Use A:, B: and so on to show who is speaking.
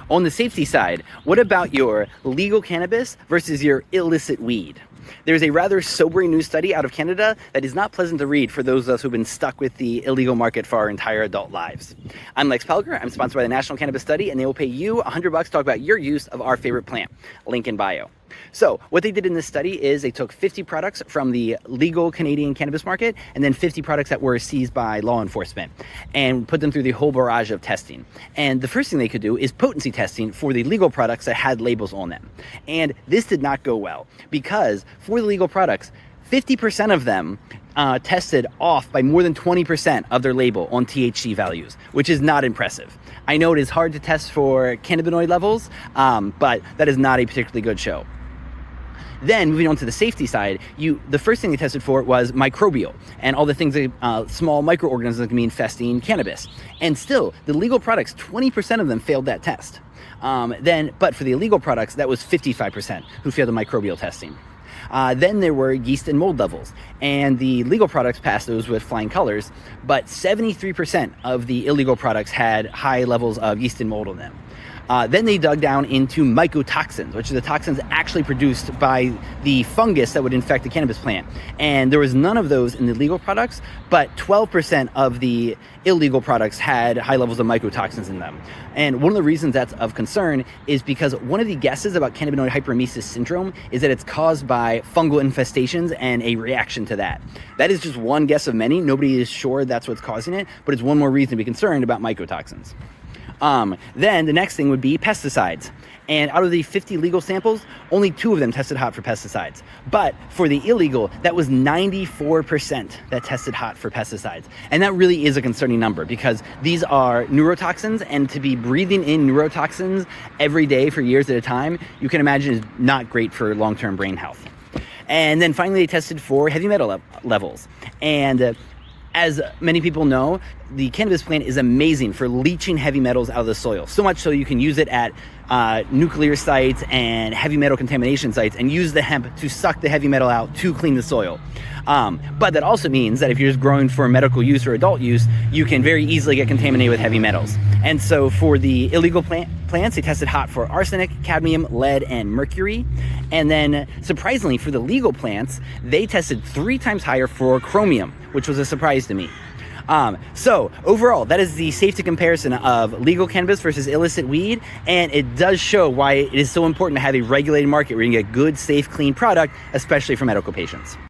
A: On the safety side, what about your legal cannabis versus your illicit weed? There's a rather sobering new study out of Canada that is not pleasant to read for those of us who've been stuck with the illegal market for our entire adult lives. I'm Lex Pelger. I'm sponsored by the National Cannabis Study, and they will pay you $100 to talk about your use of our favorite plant. Link in bio. So what they did in this study is they took 50 products from the legal Canadian cannabis market and then 50 products that were seized by law enforcement and put them through the whole barrage of testing. And the first thing they could do is potency testing for the legal products that had labels on them. And this did not go well because for the legal products, 50% of them tested off by more than 20% of their label on THC values, which is not impressive. I know it is hard to test for cannabinoid levels, but that is not a particularly good show. Then moving on to the safety side, the first thing they tested for was microbial and all the things that small microorganisms that can be infesting cannabis. And still, the legal products, 20% of them failed that test. But for the illegal products, that was 55% who failed the microbial testing. Then there were yeast and mold levels, and the legal products passed those with flying colors, but 73% of the illegal products had high levels of yeast and mold on them. Then they dug down into mycotoxins, which are the toxins actually produced by the fungus that would infect the cannabis plant. And there was none of those in the legal products, but 12% of the illegal products had high levels of mycotoxins in them. And one of the reasons that's of concern is because one of the guesses about cannabinoid hyperemesis syndrome is that it's caused by fungal infestations and a reaction to that. That is just one guess of many. Nobody is sure that's what's causing it, but it's one more reason to be concerned about mycotoxins. Then the next thing would be pesticides. And out of the 50 legal samples, only 2 of them tested hot for pesticides. But for the illegal, that was 94% that tested hot for pesticides. And that really is a concerning number because these are neurotoxins, and to be breathing in neurotoxins every day for years at a time, you can imagine is not great for long-term brain health. And then finally, they tested for heavy metal levels. And as many people know, the cannabis plant is amazing for leaching heavy metals out of the soil. So much so you can use it at nuclear sites and heavy metal contamination sites and use the hemp to suck the heavy metal out to clean the soil. But that also means that if you're just growing for medical use or adult use, you can very easily get contaminated with heavy metals. And so for the illegal plants, they tested hot for arsenic, cadmium, lead, and mercury. And then surprisingly, for the legal plants, they tested 3 times higher for chromium, which was a surprise to me. So overall, that is the safety comparison of legal cannabis versus illicit weed, and it does show why it is so important to have a regulated market where you can get good, safe, clean product, especially for medical patients.